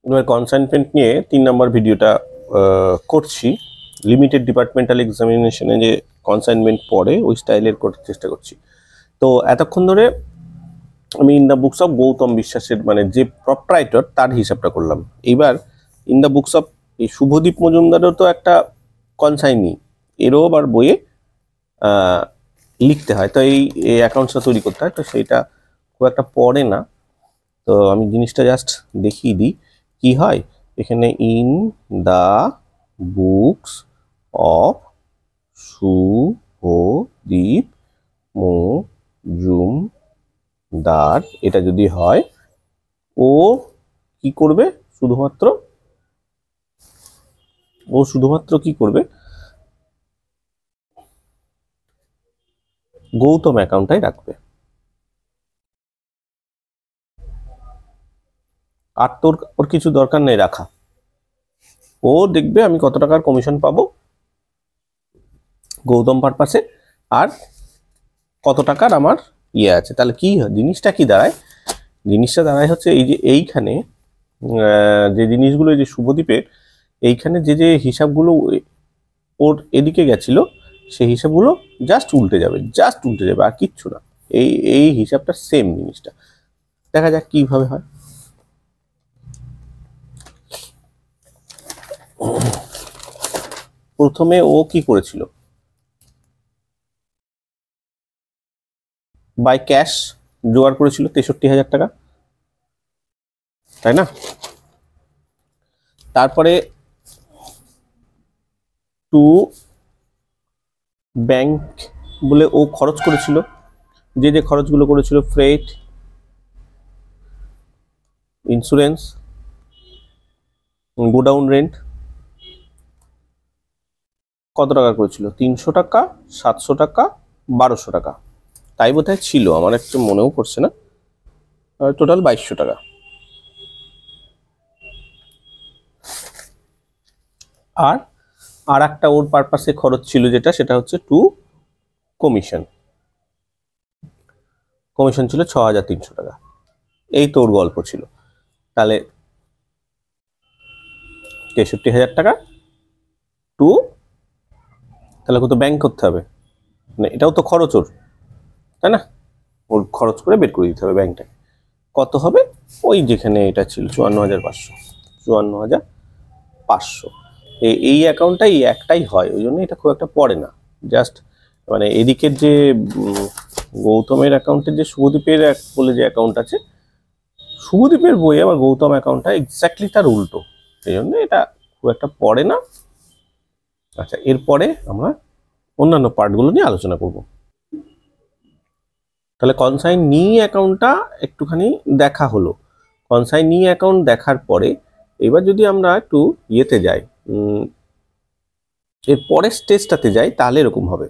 এবার কনসাইনমেন্ট নিয়ে 3 নম্বর ভিডিওটা করছি। লিমিটেড ডিপার্টমেন্টাল এক্সামিনেশনে যে কনসাইনমেন্ট পড়ে ওই স্টাইলের করার চেষ্টা করছি। তো এতক্ষণ ধরে আমি in the books of Gautam বিশ্বাসের মানে যে প্রপ্রাইটর তার হিসাবটা করলাম। এইবার ইন দ্য বুকস অফ এই শুভদীপ মজুমদারও তো একটা কনসাইনি, এরও আবার বইয়ে লিখতে হয়, তো এই অ্যাকাউন্টসটা তৈরি করতে হয়, তো সেইটা খুব একটা পড়ে না। তো আমি জিনিসটা জাস্ট দেখিয়ে দিই কি হয়। এখানে in the books of Subhadip Majumdar, এটা যদি হয় ও কি করবে, শুধুমাত্র কি করবে, গৌতম অ্যাকাউন্টটাই রাখবে। আর ওর কিছু দরকার নেই রাখা। ও দেখবে আমি কত টাকার কমিশন পাবো গৌতম পারপাসে, আর কত টাকার আমার ইয়ে আছে। তাহলে কি জিনিসটা কি দাঁড়ায়, জিনিসটা দাঁড়ায় হচ্ছে এই যে এইখানে যে জিনিসগুলো, এই যে শুভদীপের এইখানে যে যে হিসাবগুলো ওর এদিকে গেছিল সেই হিসাবগুলো জাস্ট উল্টে যাবে আর কিচ্ছু না। এই হিসাবটা সেম জিনিসটা। দেখা যাক কিভাবে হয়। প্রথমে ও কি করেছিল, বাই ক্যাশ জোগাড় করেছিল 63,000 টাকা, তাই না? তারপরে টু ব্যাংক বলে ও খরচ করেছিল, যে যে খরচগুলো করেছিল, ফ্রেট, ইন্স্যুরেন্স, গোডাউন রেন্ট, কত টাকা করেছিল, 300 টাকা, 700 টাকা, 1200 টাকা, তাই বোধহয় ছিল, আমার একটু মনেও পড়ছে না। টোটাল 2200 টাকা। আর আর একটা ওর পারপাসে খরচ ছিল যেটা, সেটা হচ্ছে টু কমিশন ছিল 6300 টাকা। এই তো ওর গল্প ছিল। তাহলে 63,000 টাকা টু, তাহলে কত ব্যাংক করতে হবে, মানে এটাও তো খরচ ওর, তাই না? ওর খরচ করে বের করে দিতে হবে ব্যাংকটা কত হবে। ওই যেখানে এটা ছিল 54,500 এই অ্যাকাউন্টটা এই একটাই হয়, ওই জন্য এটা খুব একটা পড়ে না। জাস্ট মানে এদিকের যে গৌতমের অ্যাকাউন্টের যে শুভদীপের বলে যে অ্যাকাউন্ট আছে, শুভদীপের বইয়ে আবার গৌতম অ্যাকাউন্টটা এক্স্যাক্টলি তার উল্টো, সেই জন্য এটা খুব একটা পড়ে না। আচ্ছা, এরপরে আমরা অন্যান্য পার্টগুলো নিয়ে আলোচনা করব। তাহলে কনসাইনি অ্যাকাউন্টটা একটুখানি দেখা হলো। কনসাইনি অ্যাকাউন্ট দেখার পরে এবার যদি আমরা একটু ইয়েতে যাই, এর পরের স্টেজটাতে যাই, তাহলে এরকম হবে।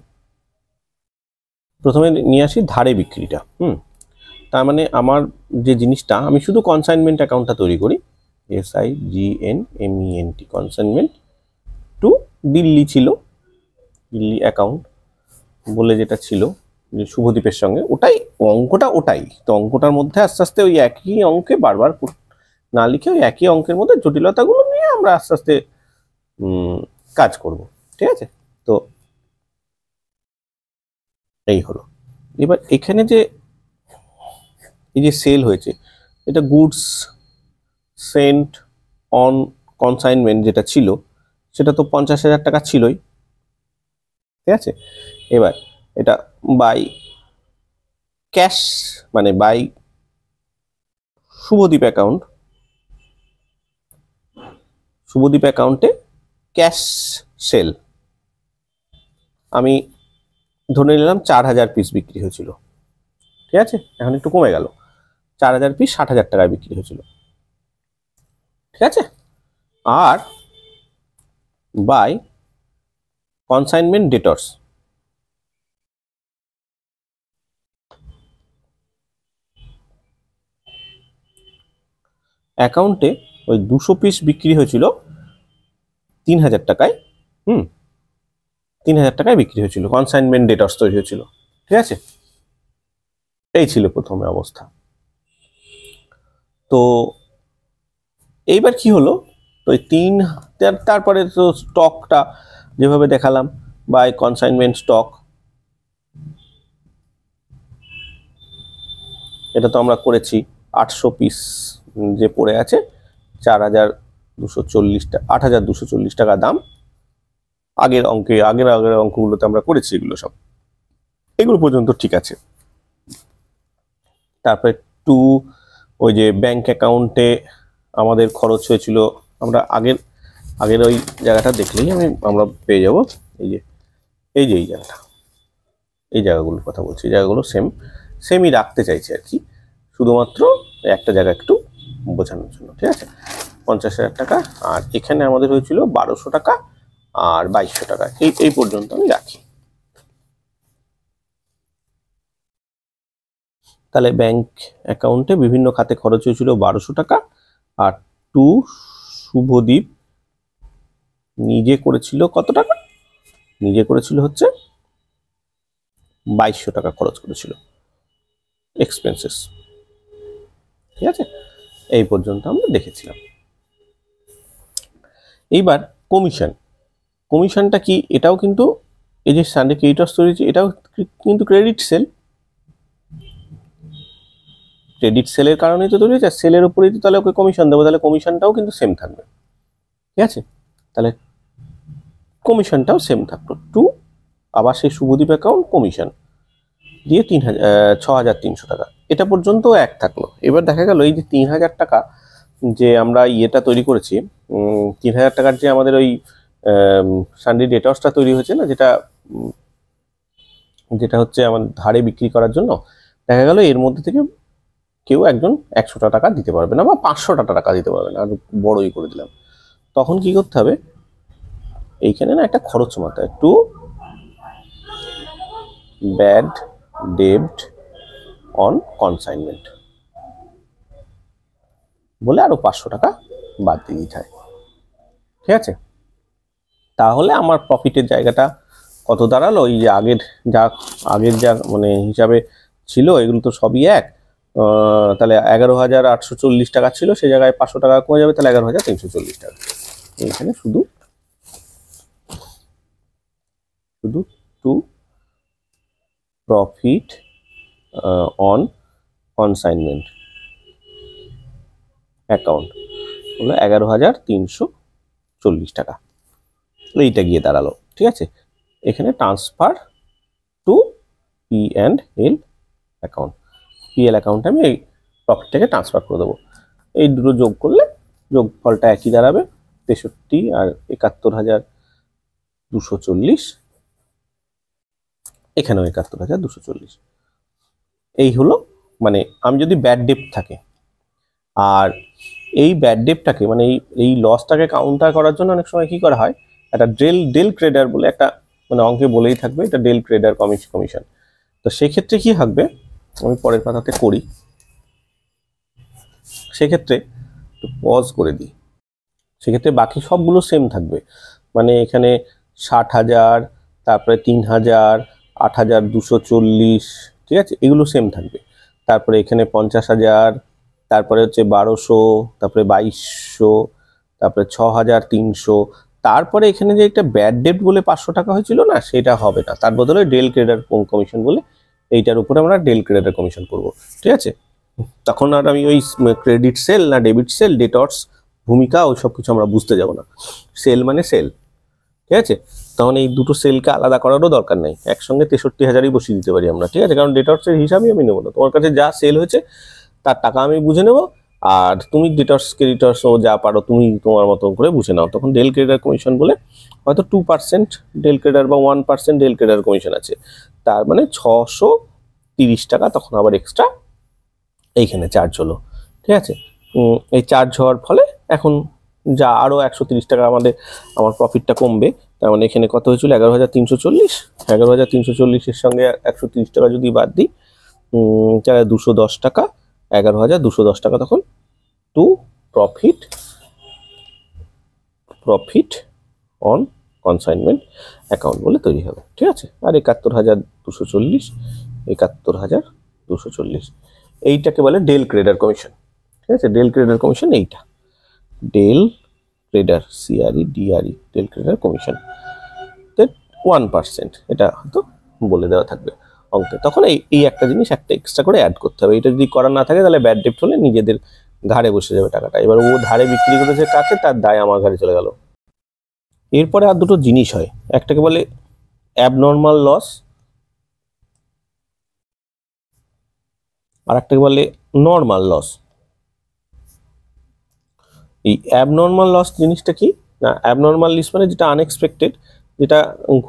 প্রথমে নিয়ে আসি ধারে বিক্রিটা। তার মানে আমার যে জিনিসটা, আমি শুধু কনসাইনমেন্ট অ্যাকাউন্টটা তৈরি করি, SIGNMENT, কনসাইনমেন্ট টু দিল্লি ছিল, দিল্লি অ্যাকাউন্ট বলে যেটা ছিল যে শুভদীপের সঙ্গে, ওটাই অঙ্কটা, ওটাই তো অঙ্কটার মধ্যে আস্তে আস্তে ওই একই অঙ্কে বারবার না লিখে ওই একই অঙ্কের মধ্যে জটিলতাগুলো নিয়ে আমরা আস্তে আস্তে কাজ করব, ঠিক আছে? তো এই হলো। এবার এখানে যে এই যে সেল হয়েছে, এটা গুডস সেন্ট অন কনসাইনমেন্ট যেটা ছিল, সেটা তো 50,000 টাকা ছিলই, ঠিক আছে? এবার এটা বাই ক্যাশ, মানে বাই শুভদীপ অ্যাকাউন্টে ক্যাশ সেল, আমি ধরে নিলাম 4,000 পিস বিক্রি হয়েছিল, ঠিক আছে? এখন একটু কমে গেল, 4,000 পিস 60,000 টাকায় বিক্রি হয়েছিল, ঠিক আছে? আর বাই কনসাইনমেন্ট ডেটর্স, অ্যাকাউন্টে ওই 200 পিস বিক্রি হয়েছিল 3,000 টাকায়, 3,000 টাকায় বিক্রি হয়েছিল, কনসাইনমেন্ট ডেটর্স তৈরি হয়েছিল, ঠিক আছে? এই ছিল প্রথমে অবস্থা। তো এইবার কি হলো, তো এই তারপরে তো স্টকটা যেভাবে দেখালাম, বাই কনসাইনমেন্ট স্টক, এটা তো আমরা করেছি 800 পিস যে পড়ে আছে, 8,240 টাকা দাম। আগের অঙ্কগুলোতে আমরা করেছি এগুলো সব, এগুলো পর্যন্ত ঠিক আছে। তারপরে ওই যে ব্যাংক অ্যাকাউন্টে আমাদের খরচ হয়েছিল, আমরা আগের ওই জায়গাটা দেখলেই আমরা পেয়ে যাব। এই জায়গাটা, এই জায়গাগুলোর কথা বলছি, এই জায়গাগুলো সেমই রাখতে চাইছি আর কি, শুধুমাত্র একটা জায়গা একটু বোঝানোর জন্য, ঠিক আছে। 50,000 টাকা, আর এখানে আমাদের হয়েছিল 1200 টাকা আর 2200 টাকা, এই পর্যন্ত আমি রাখি। তাহলে ব্যাংক অ্যাকাউন্টে বিভিন্ন খাতে খরচ হয়েছিল 1200 টাকা, আর শুভদীপ নিজে করেছিল কত টাকা? নিজে করেছিল হচ্ছে 2200 টাকা খরচ করেছিল এক্সপেন্সেস, ঠিক আছে। এই পর্যন্ত আমরা দেখেছিলাম। এইবার কমিশনটা কি? এটাও কিন্তু এই যে সানডে ক্রেডিটর্স তৈরি হয়েছে, এটাও কিন্তু ক্রেডিট সেলের কারণেই তো তৈরি হয়েছে, সেলের উপরেই তো তাহলে ওকে কমিশন দেবো, তাহলে কমিশনটাও কিন্তু সেম থাকবে, ঠিক আছে। তাহলে কমিশনটাও সেম থাকলো, আবার সেই শুভদীপ অ্যাকাউন্ট কমিশন দিয়ে 6,300 টাকা, এটা পর্যন্ত এক থাকলো। এবার দেখা গেল এই যে 3,000 টাকা যে আমরা ইয়েটা তৈরি করেছি, 3,000 টাকার যে আমাদের ওই সানডে ডেটর্সটা তৈরি হয়েছে না, যেটা হচ্ছে আমাদের ধারে বিক্রি করার জন্য, দেখা গেল এর মধ্যে থেকে কেউ একজন 100 টাকা দিতে পারবে না, বা 500 টাকা দিতে পারবে না, আর বড়ই করে দিলাম। তখন কি করতে হবে, এইখানে না একটা খরচ মাত্রা, একটু ব্যাড ডেট অন কনসাইনমেন্ট বলে আরো 500 টাকা বাদ দিয়ে দিতে হয়, ঠিক আছে। তাহলে আমার প্রফিটের জায়গাটা কত দাঁড়ালো? এই যে আগের যা মানে হিসাবে ছিল, এগুলো তো সবই এক। তাহলে 11,840 টাকা ছিল, সেই জায়গায় 500 টাকা কমে যাবে, তাহলে 11,340 টাকা। এখানে শুধু to profit on consignment account হলো 11,340 টাকা, এইটা গিয়ে দাঁড়ালো, ঠিক আছে। এখানে transfer to P&L account, PL অ্যাকাউন্টে আমি এই প্রফিটটাকে ট্রান্সফার করে দেবো। এই দুটো যোগ করলে যোগফলটা একই দাঁড়াবে, 63 আর 71,240, এখানেও 71,240। এই হলো, মানে আমি যদি ব্যাড ডেট থাকে, আর এই ব্যাড ডেটটাকে মানে এই লসটাকে কাউন্টার করার জন্য অনেক সময় কি করা হয়, একটা ডেল ক্রেডার বলে একটা মানে অঙ্কে বলেই থাকবে, এটা ডেল ক্রেডার কমিশন। তো সেক্ষেত্রে কি থাকবে, আমি পরের পাতাতে করি, সেক্ষেত্রে একটু পজ করে দিই, সেক্ষেত্রে বাকি সবগুলো সেম থাকবে, মানে এখানে 60,000, তারপরে 3,000, 8,240, ঠিক আছে, এগুলো সেম থাকবে। তারপরে এখানে 50,000, তারপরে হচ্ছে 1,200, তারপরে 2,200, তারপরে 6,300, তারপরে এখানে যে একটা ব্যাড ডেট বলে 500 টাকা হয়েছিল না, সেটা হবে না, তার বদলে ডেল ক্রেডার কমিশন বলে এইটার উপরে আমরা ডেল ক্রেডার কমিশন করব, ঠিক আছে। তখন আর আমি ওই ক্রেডিট সেল না ডেবিট সেল, ডেটর্স ভূমিকা ওই সব কিছু আমরা বুঝতে যাব না, সেল মানে সেল, ঠিক আছে। তখন এই দুটো সেলকে আলাদা করারও দরকার নেই, একসঙ্গে 63,000ই বসিয়ে দিতে পারি আমরা, ঠিক আছে, কারণ ডেটর্সের হিসাবই আমি নেবো না, তোমার কাছে যা সেল হয়েছে তার টাকা আমি বুঝে নেব, আর তুমি ডেটর্স ক্রেডিটর্স ও যা পারো তুমি তোমার মতো করে বুঝে নাও। তখন ডেল ক্রেডার কমিশন বলে হয়তো 2% ডেল ক্রেডার বা 1% ডেল ক্রেডার কমিশন আছে, তার মানে 630 টাকা তখন আবার এক্সট্রা এইখানে চার্জ হলো, ঠিক আছে। এই চার্জ হওয়ার ফলে এখন যা আরও 130 টাকা আমার প্রফিটটা কমবে, তার মানে এখানে কত হয়েছিল 11,340, 11,340-এর সঙ্গে 130 টাকা যদি বাদ দিই, তাহলে 210 টাকা, 11,210 টাকা তখন to profit on consignment account বলে তৈরি হবে, ঠিক আছে। আর 71,240, এইটাকে বলে ডেল ক্রেডার কমিশন, ঠিক আছে, ডেল ক্রেডার কমিশন এইটা। ডেল ক্রেডার CREDRE ডেল ক্রেডার কমিশন 1%, এটা হয়তো বলে দেওয়া থাকবে অঙ্কে। তখন এই একটা জিনিস একটা এক্সট্রা করে অ্যাড করতে হবে। এটা যদি করা না থাকে তাহলে ব্যাড ডেপ্ট হলে নিজেদের ধারে বসে যাবে টাকাটা। এবার ও ধারে বিক্রি করেছে কাকে, তার দায় আমার ঘাড়ে চলে গেল। এরপরে আর দুটো জিনিস হয়, একটাকে বলে অ্যাবনর্মাল লস, আর একটাকে বলে নর্মাল লস। এই অ্যাবনর্মাল লস জিনিসটা কি না, অ্যাবনর্মাল লস মানে যেটা আনএক্সপেক্টেড, যেটা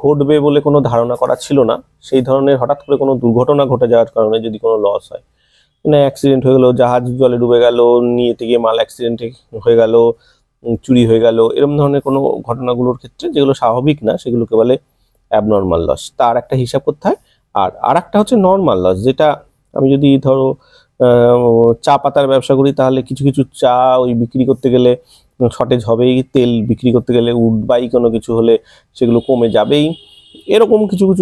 ঘটবে বলে কোনো ধারণা করা ছিল না, সেই ধরনের হঠাৎ করে কোনো দুর্ঘটনা ঘটে যাওয়ার কারণে যদি কোনো লস হয়, মানে অ্যাক্সিডেন্ট হয়ে গেলো, জাহাজ জলে ডুবে গেল, নিয়ে গিয়ে মাল অ্যাক্সিডেন্টে হয়ে গেল, চুরি হয়ে গেল, এরকম ধরনের কোনো ঘটনাগুলোর ক্ষেত্রে যেগুলো স্বাভাবিক না সেগুলোকে বলে অ্যাবনর্মাল লস, তার একটা হিসাব করতে হয়। আর একটা হচ্ছে নর্মাল লস, যেটা আমি যদি ধরো চা পাতার ব্যবসা করি, তাহলে কিছু কিছু চা ওই বিক্রি করতে গেলে শর্টেজ হবেই, তেল বিক্রি করতে গেলে উঠবাই, কোনো কিছু হলে সেগুলো কমে যাবেই, এরকম কিছু কিছু